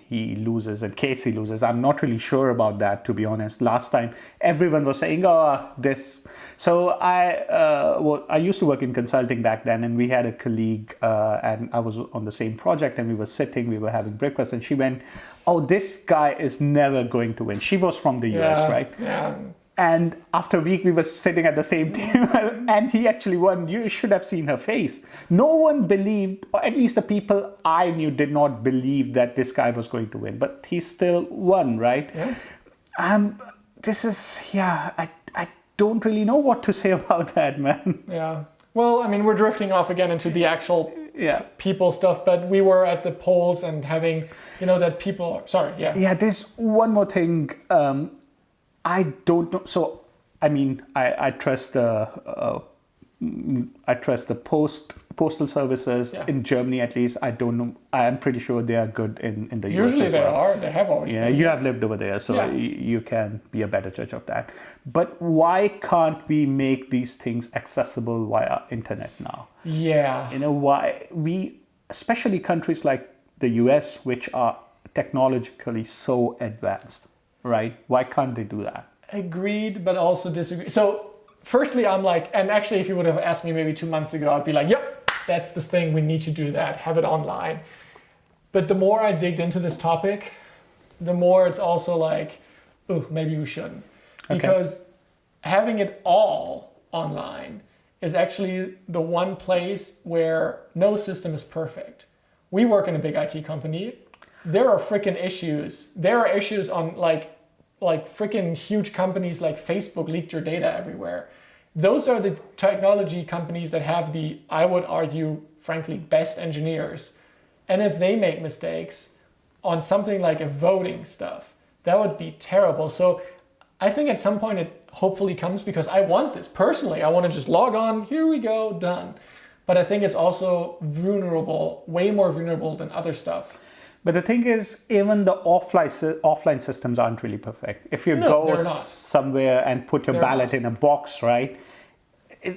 he loses, in case he loses. I'm not really sure about that, to be honest. Last time, everyone was saying, this. So I used to work in consulting back then, and we had a colleague, and I was on the same project, and we were having breakfast, and she went, this guy is never going to win. She was from the US, right? Yeah. And after a week, we were sitting at the same table, and he actually won. You should have seen her face. No one believed, or at least the people I knew did not believe that this guy was going to win. But he still won, right? Yeah. I don't really know what to say about that, man. Yeah. Well, we're drifting off again into the actual people stuff, but we were at the polls and having, that people, sorry, yeah. Yeah, there's one more thing. I don't know. So, I trust the postal services in Germany, at least. I don't know. I am pretty sure they are good in the US Usually as they well. are. They have always been. You have lived over there, so you can be a better judge of that. But why can't we make these things accessible via internet now? Yeah. Why especially countries like the US, which are technologically so advanced, right? Why can't they do that? Agreed, but also disagree. So firstly, I'm like, and actually if you would have asked me maybe 2 months ago, I'd be like, yep, that's the thing. We need to do that. Have it online. But the more I digged into this topic, the more it's also like, maybe we shouldn't. Okay. Because having it all online is actually the one place where no system is perfect. We work in a big IT company. There are freaking issues. There are issues on like freaking huge companies like Facebook leaked your data everywhere. Those are the technology companies that have the, I would argue, frankly, best engineers. And if they make mistakes on something like a voting stuff, that would be terrible. So I think at some point it hopefully comes, because I want this. Personally, I want to just log on, here we go, done. But I think it's also vulnerable, way more vulnerable than other stuff. But the thing is, even the offline systems aren't really perfect. If you go somewhere and put your ballot in a box, right,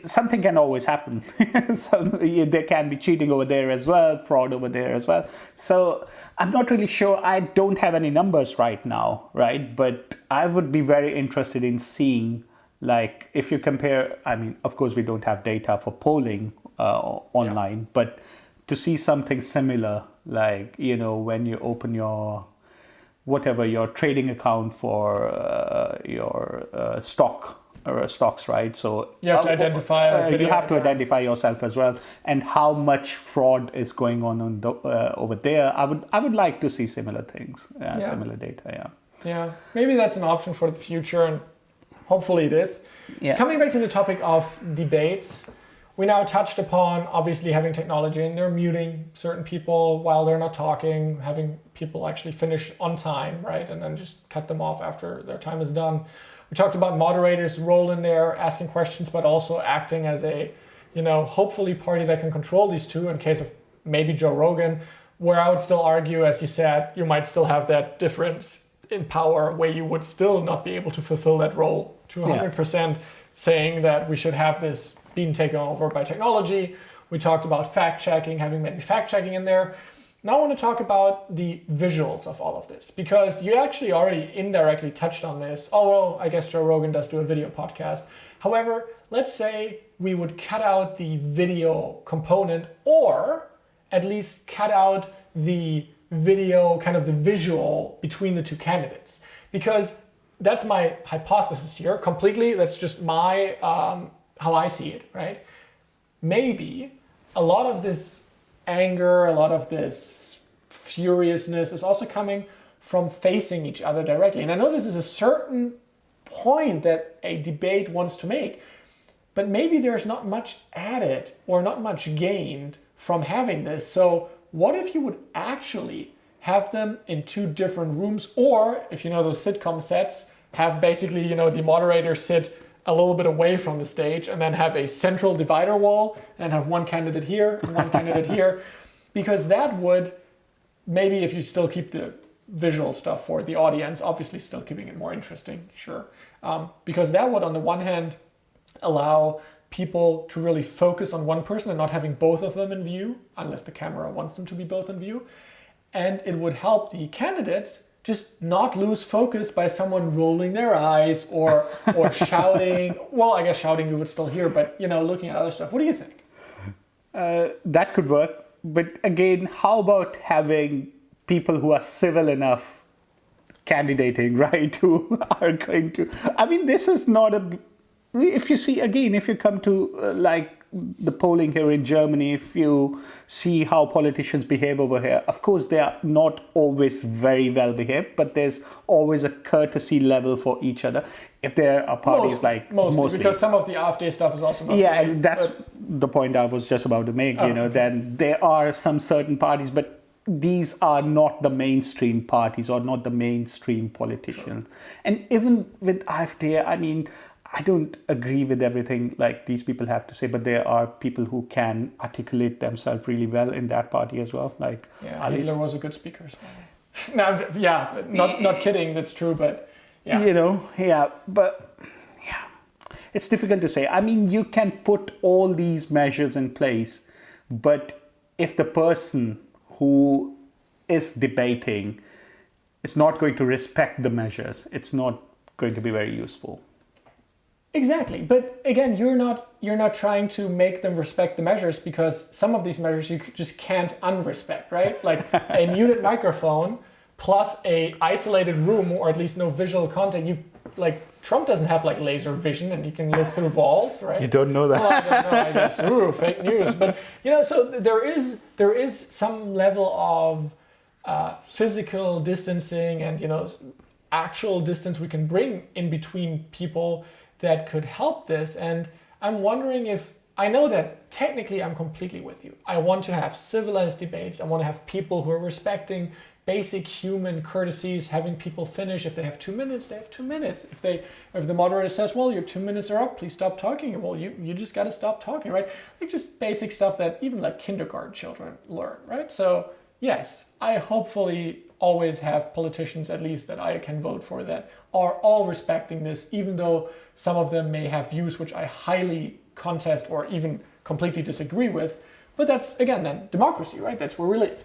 something can always happen. There can be cheating over there as well, fraud over there as well. So I'm not really sure. I don't have any numbers right now, right? But I would be very interested in seeing, like, if you compare, of course, we don't have data for polling online, but to see something similar, like, when you open your trading account for your stocks, right? So you have to identify. You have to identify yourself as well, and how much fraud is going on over there. I would like to see similar things, similar data. Yeah, maybe that's an option for the future, and hopefully it is. Yeah. Coming back to the topic of debates. We now touched upon obviously having technology and they're muting certain people while they're not talking, having people actually finish on time, right? And then just cut them off after their time is done. We talked about moderators' role in there, asking questions, but also acting as a, hopefully party that can control these two in case of maybe Joe Rogan, where I would still argue, as you said, you might still have that difference in power where you would still not be able to fulfill that role to 100%, saying that we should have this being taken over by technology. We talked about fact-checking, having maybe fact-checking in there. Now I want to talk about the visuals of all of this, because you actually already indirectly touched on this. Oh, well, I guess Joe Rogan does do a video podcast. However, let's say we would cut out the video component, or at least cut out the video, kind of the visual between the two candidates. Because that's my hypothesis here, completely. That's just my, how I see it, right? Maybe a lot of this anger, a lot of this furiousness is also coming from facing each other directly. And I know this is a certain point that a debate wants to make, but maybe there's not much added or not much gained from having this. So what if you would actually have them in two different rooms, or if you know those sitcom sets, have basically, you know, the moderator sit a little bit away from the stage and then have a central divider wall and have one candidate here and one candidate here, because that would, maybe if you still keep the visual stuff for the audience, obviously still keeping it more interesting, sure. Because that would, on the one hand, allow people to really focus on one person and not having both of them in view, unless the camera wants them to be both in view. And it would help the candidates just not lose focus by someone rolling their eyes or shouting. Well, I guess shouting you would still hear, but, you know, looking at other stuff. What do you think? That could work. But again, how about having people who are civil enough candidating, right? Who are going to, I mean, this is not a, if you see, again, if you come to like the polling here in Germany, if you see how politicians behave over here, of course, they are not always very well behaved, but there's always a courtesy level for each other. If there are parties mostly, because some of the AfD stuff is also not and that's the point I was just about to make, you know, okay. Then there are some certain parties, but these are not the mainstream parties or not the mainstream politicians. Sure. And even with AfD, I mean, I don't agree with everything like these people have to say, but there are people who can articulate themselves really well in that party as well. Like, Hitler was a good speaker. So. No, yeah, not kidding. That's true, but yeah, you know, but it's difficult to say. I mean, you can put all these measures in place, but if the person who is debating is not going to respect the measures, it's not going to be very useful. Exactly, but again, you're not trying to make them respect the measures, because some of these measures you just can't unrespect, right? Like a muted microphone plus a isolated room, or at least no visual contact. You like Trump doesn't have like laser vision and he can look through walls, right? You don't know that. Well, I don't know, I guess. Ooh, fake news. But you know, so there is some level of physical distancing and, you know, actual distance we can bring in between people that could help this. And I'm wondering if, I know that technically I'm completely with you. I want to have civilized debates. I want to have people who are respecting basic human courtesies, having people finish. If they have 2 minutes, they have 2 minutes. If the moderator says, well, your 2 minutes are up, please stop talking. Well, you just got to stop talking, right? Like just basic stuff that even like kindergarten children learn, right? So yes, I hopefully always have politicians, at least that I can vote for, that are all respecting this, even though some of them may have views which I highly contest or even completely disagree with. But that's, again, then democracy, right? That's where we live.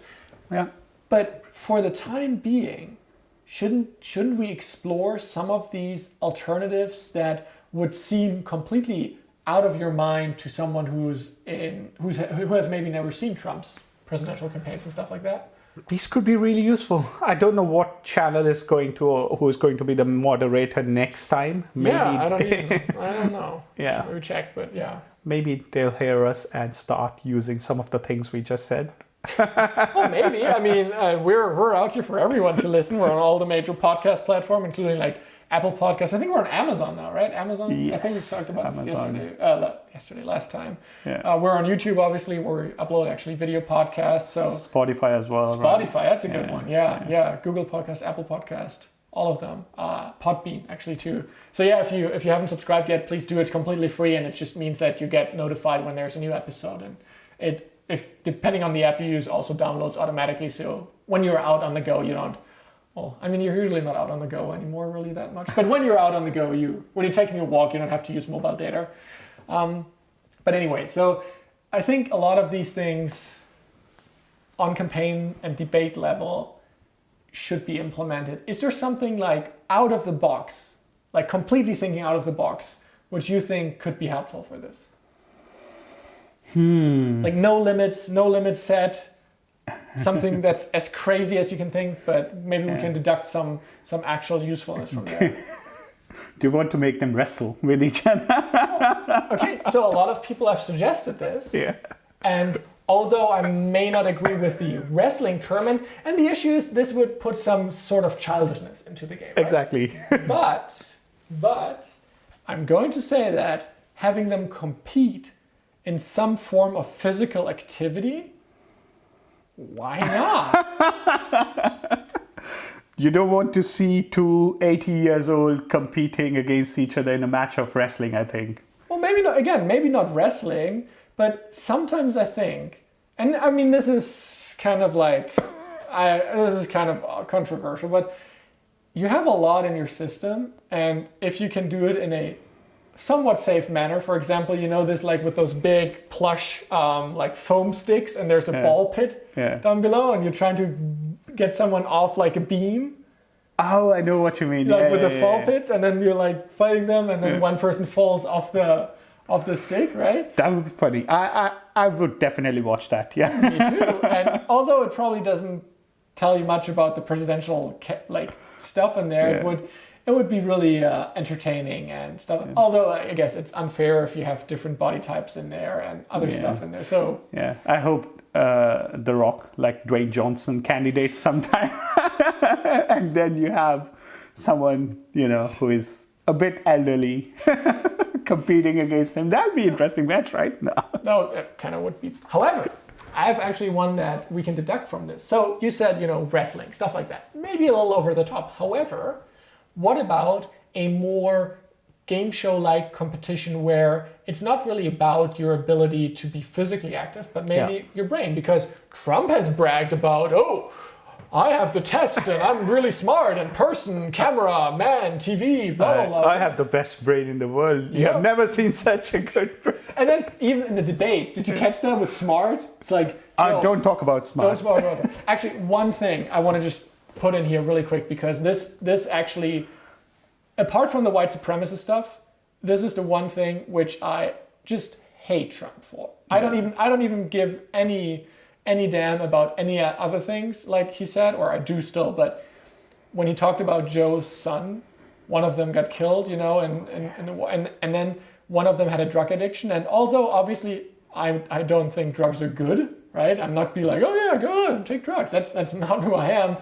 Yeah. But for the time being, shouldn't we explore some of these alternatives that would seem completely out of your mind to someone who has maybe never seen Trump's presidential campaigns and stuff like that? These could be really useful. I don't know what channel is going to, or who is going to be the moderator next time. Maybe I don't know. Yeah. We check, but yeah. Maybe they'll hear us and start using some of the things we just said. Well, maybe. I mean, we're out here for everyone to listen. We're on all the major podcast platforms, including like Apple Podcasts. I think we're on Amazon now, right? Amazon. Yes, I think we talked about Amazon. this last time. Yeah. We're on YouTube, obviously, where we upload actually video podcasts. So Spotify as well. Spotify, right? that's a good one. Yeah. Google Podcast, Apple Podcast, all of them. Podbean actually too. So yeah, if you haven't subscribed yet, please do. It's completely free, and it just means that you get notified when there's a new episode, and if depending on the app you use, also downloads automatically. So when you're out on the go, you don't. Well, I mean, you're usually not out on the go anymore, really that much. But when you're out on the go, when you're taking a walk, you don't have to use mobile data. But anyway, so I think a lot of these things on campaign and debate level should be implemented. Is there something like out of the box, like completely thinking out of the box, which you think could be helpful for this? Like no limits set, something that's as crazy as you can think, but maybe we can deduct some actual usefulness from there. Do you want to make them wrestle with each other? Okay, so a lot of people have suggested this. Yeah. And although I may not agree with the wrestling term, and the issue is this would put some sort of childishness into the game. Right? Exactly. But I'm going to say that having them compete in some form of physical activity, why not? You don't want to see two 80 years old competing against each other in a match of wrestling, I think. Well, maybe not, again, maybe not wrestling, but sometimes I think, and I mean, this is kind of like, this is kind of controversial, but you have a lot in your system, and if you can do it in a somewhat safe manner, for example, you know, this like with those big plush like foam sticks, and there's a ball pit down below, and you're trying to get someone off like a beam. Oh, I know what you mean. Like with the fall pits, and then you're like fighting them, and then one person falls off the stick, right? That would be funny. I would definitely watch that. Yeah. Me too. And although it probably doesn't tell you much about the presidential like stuff in there, it would be really entertaining and stuff. Although I guess it's unfair if you have different body types in there and other stuff in there. So yeah, I hope The Rock, like Dwayne Johnson, candidates sometime, and then you have someone, you know, who is a bit elderly competing against him. That'd be an interesting match, right? No, it kind of would be. However, I have actually one that we can deduct from this. So you said, you know, wrestling, stuff like that. Maybe a little over the top. However, what about a more game show-like competition where it's not really about your ability to be physically active, but maybe your brain? Because Trump has bragged about, oh, I have the test and I'm really smart and person, camera, man, TV, blah, blah, blah. I have the best brain in the world. You have never seen such a good brain. And then even in the debate, did you catch that with smart? It's like, Joe, don't talk about smart. Don't talk about it. Actually, one thing I want to just put in here really quick, because this actually, apart from the white supremacist stuff, this is the one thing which I just hate Trump for. I don't even give any damn about any other things like he said, or I do still, but when he talked about Joe's son, one of them got killed, you know, and then one of them had a drug addiction. And although obviously I don't think drugs are good, right? I'm not be like, oh yeah, go on, take drugs. That's not who I am.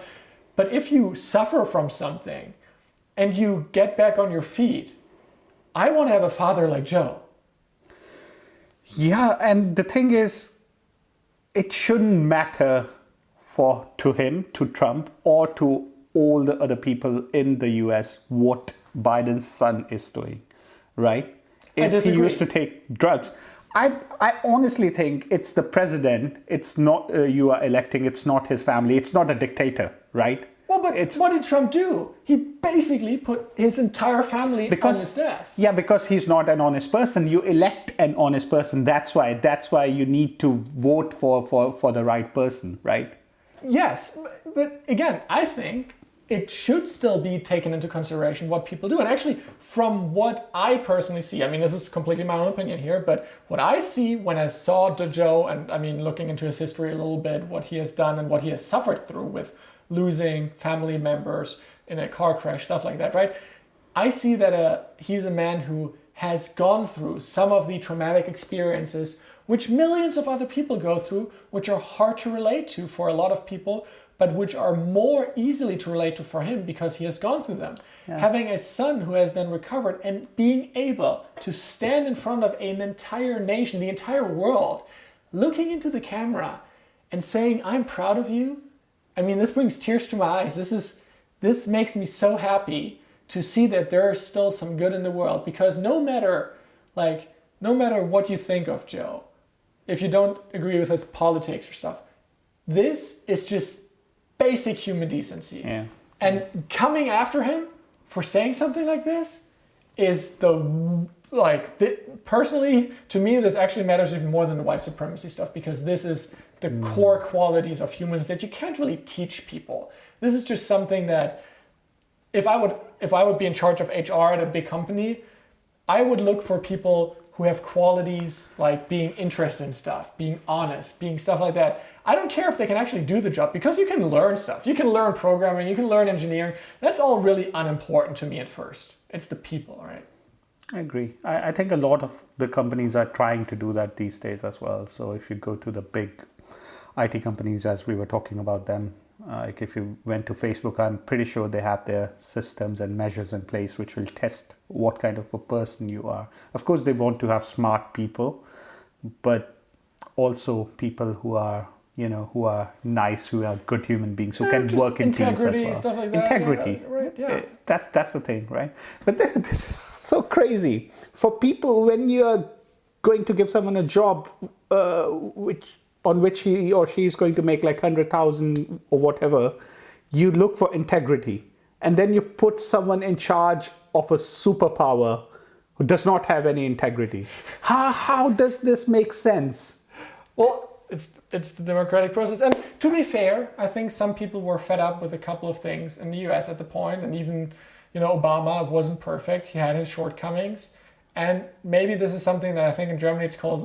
But if you suffer from something and you get back on your feet, I want to have a father like Joe. Yeah, and the thing is, it shouldn't matter to him, to Trump, or to all the other people in the US what Biden's son is doing, right? If he used to take drugs. I honestly think it's the president, it's not you are electing, it's not his family, it's not a dictator, right? Well, but what did Trump do? He basically put his entire family on the staff. Yeah, because he's not an honest person. You elect an honest person. That's why you need to vote for the right person, right? Yes, but again, I think it should still be taken into consideration what people do. And actually, from what I personally see, I mean, this is completely my own opinion here, but what I see when I saw Joe, and I mean, looking into his history a little bit, what he has done and what he has suffered through with losing family members in a car crash, stuff like that, right? I see that he's a man who has gone through some of the traumatic experiences which millions of other people go through, which are hard to relate to for a lot of people, but which are more easily to relate to for him because he has gone through them. Yeah. Having a son who has then recovered and being able to stand in front of an entire nation, the entire world, looking into the camera and saying, I'm proud of you. I mean, this brings tears to my eyes. This makes me so happy to see that there is still some good in the world, because no matter what you think of Joe, if you don't agree with his politics or stuff, this is just basic human decency. Yeah. And coming after him for saying something like this is personally, to me, this actually matters even more than the white supremacy stuff, because this is the core qualities of humans that you can't really teach people. This is just something that if I would be in charge of HR at a big company, I would look for people who have qualities like being interested in stuff, being honest, being stuff like that. I don't care if they can actually do the job, because you can learn stuff. You can learn programming, you can learn engineering. That's all really unimportant to me at first. It's the people, right? I agree. I think a lot of the companies are trying to do that these days as well. So if you go to the big IT companies, as we were talking about them, like if you went to Facebook, I'm pretty sure they have their systems and measures in place which will test what kind of a person you are. Of course, they want to have smart people, but also people who are, who are nice, who are good human beings, who can work in teams as well. Stuff like that. Integrity. Yeah, right, yeah. That's the thing, right? But this is so crazy. For people, when you're going to give someone a job on which he or she is going to make like 100,000 or whatever, you look for integrity. And then you put someone in charge of a superpower who does not have any integrity. How does this make sense? Well, it's the democratic process. And to be fair, I think some people were fed up with a couple of things in the US at the point, and even, Obama wasn't perfect. He had his shortcomings. And maybe this is something that I think in Germany it's called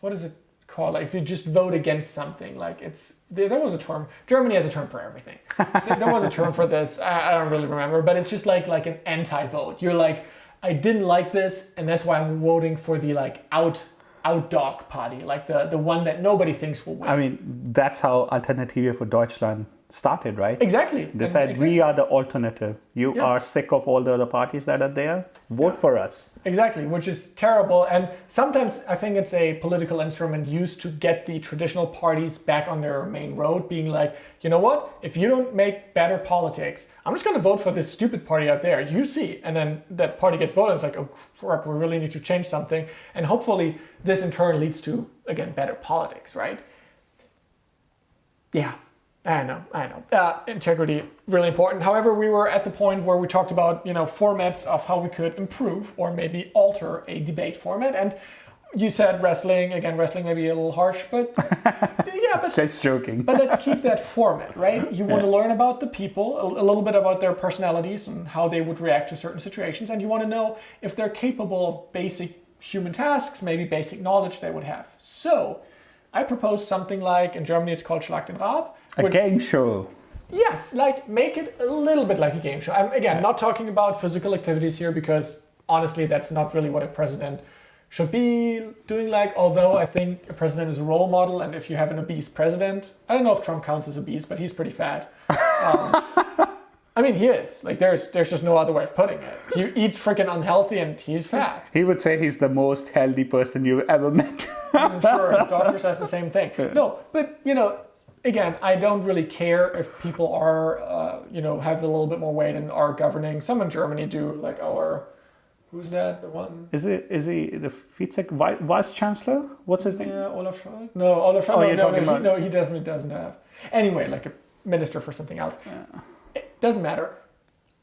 what is it called? Like if you just vote against something, there was a term. Germany has a term for everything. There was a term for this. I don't really remember, but it's just like an anti-vote. You're like, I didn't like this, and that's why I'm voting for the out dog party, like the one that nobody thinks will win. I mean, that's how Alternative für Deutschland started, right? Exactly. They said, we are the alternative. You are sick of all the other parties that are there. Vote for us. Exactly, which is terrible. And sometimes I think it's a political instrument used to get the traditional parties back on their main road, being like, you know what? If you don't make better politics, I'm just going to vote for this stupid party out there. You see. And then that party gets voted. It's like, oh, crap, we really need to change something. And hopefully this in turn leads to, again, better politics, right? Yeah. I know. Integrity, really important. However, we were at the point where we talked about, formats of how we could improve or maybe alter a debate format. And you said wrestling. Again, wrestling may be a little harsh, but yeah. But just joking. But let's keep that format, right? You want to learn about the people, a little bit about their personalities and how they would react to certain situations. And you want to know if they're capable of basic human tasks, maybe basic knowledge they would have. So I propose something like, in Germany, it's called Schlag den Raab. A game show. Yes, make it a little bit like a game show. I'm, again, not talking about physical activities here, because honestly, that's not really what a president should be doing although I think a president is a role model, and if you have an obese president, I don't know if Trump counts as obese, but he's pretty fat. I mean, he is. There's just no other way of putting it. He eats freaking unhealthy and he's fat. He would say he's the most healthy person you've ever met. I'm sure his daughter says the same thing. No, but, again, I don't really care if people are, have a little bit more weight and are governing. Some in Germany do, who's that? The one? Is he the vice chancellor? What's his name? Yeah, Olaf Scholz. No, Olaf Scholz. He definitely doesn't have. Anyway, like a minister for something else. Yeah. It doesn't matter.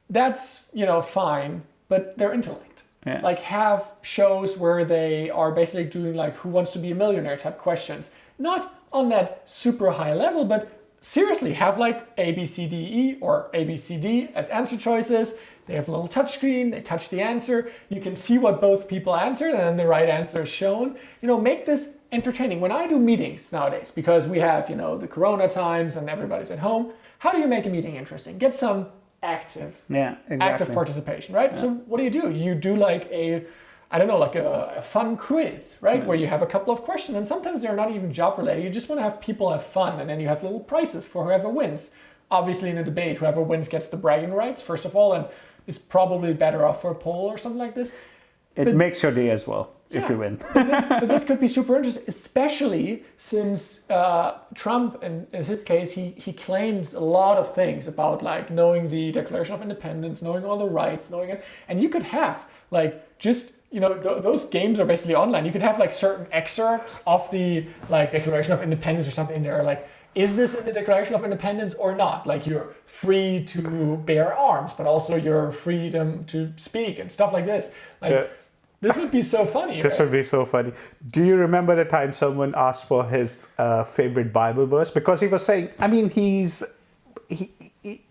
That's, fine, but their intellect. Yeah. Have shows where they are basically doing Who Wants to Be a Millionaire type questions. Not on that super high level, but seriously have A, B, C, D, E or A, B, C, D as answer choices. They have a little touch screen, they touch the answer. You can see what both people answered and then the right answer is shown. Make this entertaining. When I do meetings nowadays, because we have, the Corona times and everybody's at home, how do you make a meeting interesting? Get some active participation, right? Yeah. So what do? You do a fun quiz, right? Yeah. Where you have a couple of questions, and sometimes they're not even job related. You just want to have people have fun, and then you have little prizes for whoever wins. Obviously, in a debate, whoever wins gets the bragging rights, first of all, and is probably better off for a poll or something like this. It makes your day as well if you win. but this could be super interesting, especially since Trump, in his case, he claims a lot of things about knowing the Declaration of Independence, knowing all the rights, knowing it, and you could have those games are basically online. You could have certain excerpts of the Declaration of Independence or something in there, is this in the Declaration of Independence or not? You're free to bear arms, but also your freedom to speak and stuff like this. This would be so funny. This would be so funny. Do you remember the time someone asked for his favorite Bible verse? Because he was saying,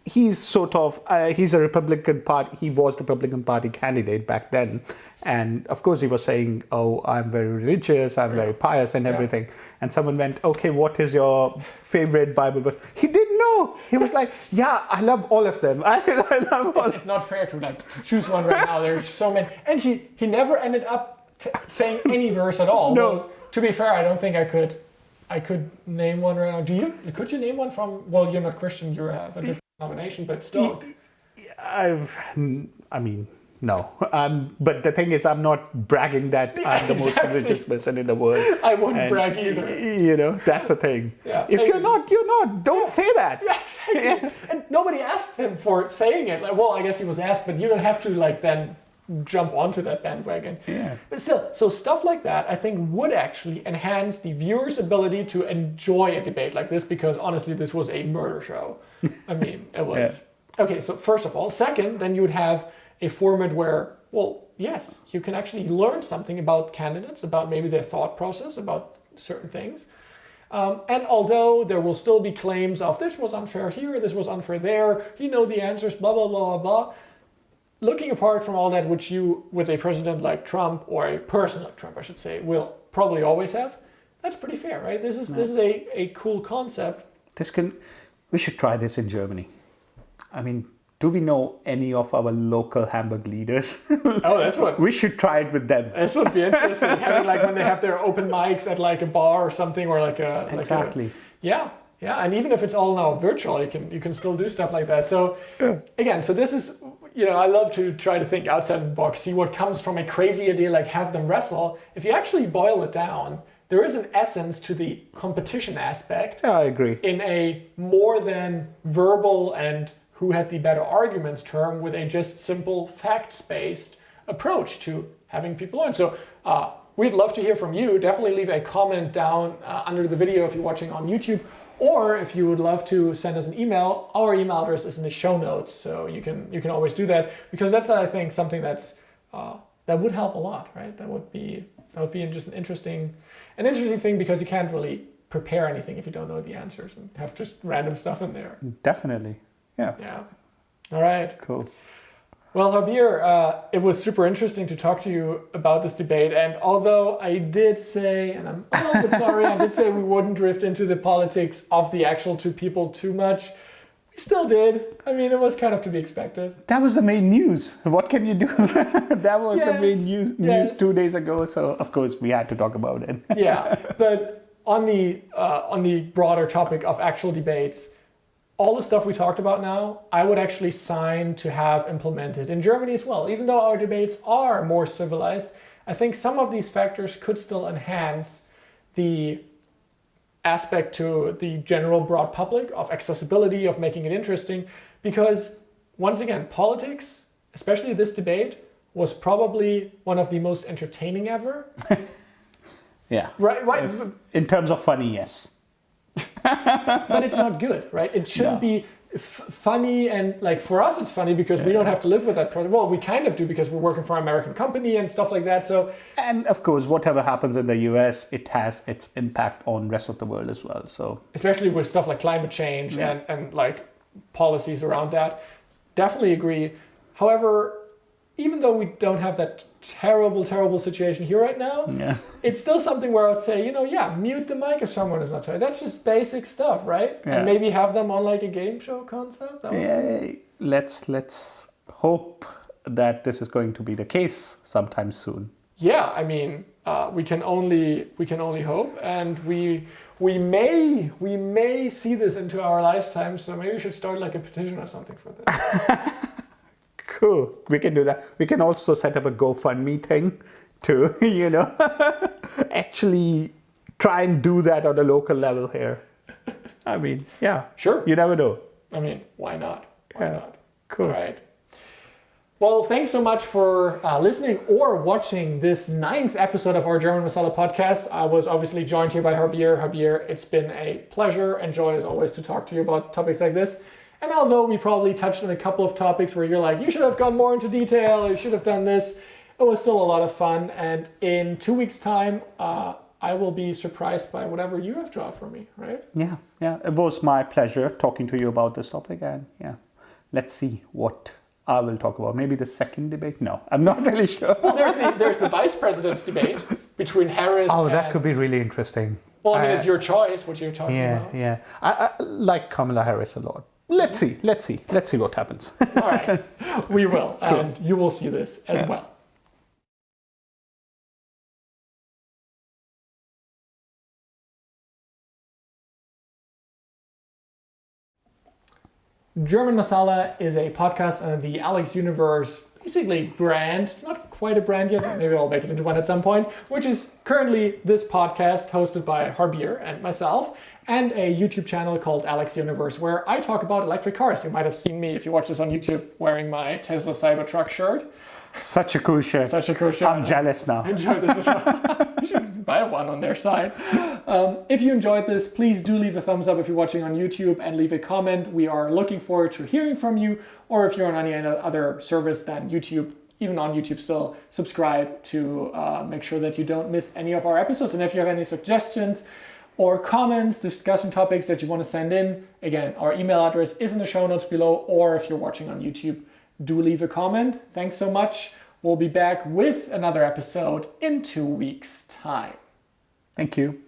he's sort of he's a Republican Party. He was Republican Party candidate back then, and of course he was saying, "Oh, I'm very religious, I'm very pious, and everything." And someone went, "Okay, what is your favorite Bible verse?" He didn't know. He was like, "Yeah, I love all of them. I love all." It's not fair to choose one right now. There's so many, and he never ended up saying any verse at all. No. Well, to be fair, I don't think I could. I could name one right now. Could you name one from? Well, you're not Christian. You have a different denomination, but still. I mean, no. But the thing is, I'm not bragging that I'm the most religious person in the world. I wouldn't brag either. You know, that's the thing. Yeah, if you're not, you're not. Don't say that. Yeah, exactly. And nobody asked him for saying it. Like, well, I guess he was asked, but you don't have to then jump onto that bandwagon. Yeah. But still, so stuff like that, I think, would actually enhance the viewer's ability to enjoy a debate like this, because honestly, this was a murder show. I mean, it was. Yeah. Okay, so first of all. Second, then you would have a format where, well, yes, you can actually learn something about candidates, about maybe their thought process, about certain things. And although there will still be claims of this was unfair here, this was unfair there, the answers, blah, blah, blah, blah, blah. Looking apart from all that, which you, with a president like Trump, or a person like Trump, I should say, will probably always have, that's pretty fair, right? This is a cool concept. We should try this in Germany. I mean, do we know any of our local Hamburg leaders? Oh, that's what. We should try it with them. This would be interesting. Having when they have their open mics at a bar or something, or exactly. Yeah, and even if it's all now virtual, you can still do stuff like that. So again, so this is. I love to try to think outside the box, see what comes from a crazy idea like have them wrestle. If you actually boil it down, there is an essence to the competition aspect. Yeah, I agree. In a more than verbal and who had the better arguments term, with a just simple facts-based approach to having people learn. So we'd love to hear from you. Definitely leave a comment down under the video if you're watching on YouTube. Or if you would love to send us an email, our email address is in the show notes, so you can always do that, because that's, I think, something that would help a lot, right? That would be just an interesting thing, because you can't really prepare anything if you don't know the answers and have just random stuff in there. Definitely, yeah. Yeah. All right. Cool. Well, Javier, it was super interesting to talk to you about this debate. And although I did say, and I'm a little bit sorry, I did say we wouldn't drift into the politics of the actual two people too much, we still did. I mean, it was kind of to be expected. That was the main news. What can you do? That was the main news 2 days ago. So, of course, we had to talk about it. Yeah, but on the broader topic of actual debates, all the stuff we talked about now, I would actually sign to have implemented in Germany as well. Even though our debates are more civilized, I think some of these factors could still enhance the aspect to the general broad public of accessibility, of making it interesting. Because once again, politics, especially this debate, was probably one of the most entertaining ever. Yeah. Right. In terms of funny, yes. But it's not good, right? It shouldn't be funny, and for us it's funny because we don't have to live with that problem. Well, we kind of do, because we're working for an American company and stuff like that. So, and of course, whatever happens in the US, it has its impact on rest of the world as well. So especially with stuff like climate change and policies around that, definitely agree. However, even though we don't have that terrible situation here right now, it's still something where I would say, mute the mic if someone is not tired. That's just basic stuff, right? Yeah. And maybe have them on a game show concept. Let's hope that this is going to be the case sometime soon. Yeah, I mean, we can only hope, and we may see this into our lifetime. So maybe we should start a petition or something for this. Cool. We can do that. We can also set up a GoFundMe thing to, actually try and do that on a local level here. I mean, yeah. Sure. You never know. I mean, why not? Why not? Cool. All right. Well, thanks so much for listening or watching this 9th episode of our German Masala podcast. I was obviously joined here by Javier. Javier, it's been a pleasure and joy as always to talk to you about topics like this. And although we probably touched on a couple of topics where you're like, you should have gone more into detail, or you should have done this, it was still a lot of fun. And in 2 weeks' time, I will be surprised by whatever you have to offer me, right? Yeah, yeah. It was my pleasure talking to you about this topic, and yeah, let's see what I will talk about. Maybe the second debate? No, I'm not really sure. Well, there's the vice president's debate between Harris. Oh, that and, could be really interesting. Well, I mean, it's your choice what you're talking about. Yeah. I like Kamala Harris a lot. Let's see what happens. All right, we will, and you will see this as well. German Masala is a podcast under the Alex Universe, basically brand. It's not quite a brand yet, maybe I'll make it into one at some point, which is currently this podcast hosted by Harbier and myself, and a YouTube channel called Alex Universe, where I talk about electric cars. You might have seen me, if you watch this on YouTube, wearing my Tesla Cybertruck shirt. Such a cool shirt. Such a cool shirt. I'm jealous now. Enjoy this as well. You should buy one on their site. If you enjoyed this, please do leave a thumbs up if you're watching on YouTube and leave a comment. We are looking forward to hearing from you, or if you're on any other service than YouTube, even on YouTube still, subscribe to make sure that you don't miss any of our episodes. And if you have any suggestions or comments, discussion topics that you want to send in, again, our email address is in the show notes below, or if you're watching on YouTube, do leave a comment. Thanks so much. We'll be back with another episode in 2 weeks' time. Thank you.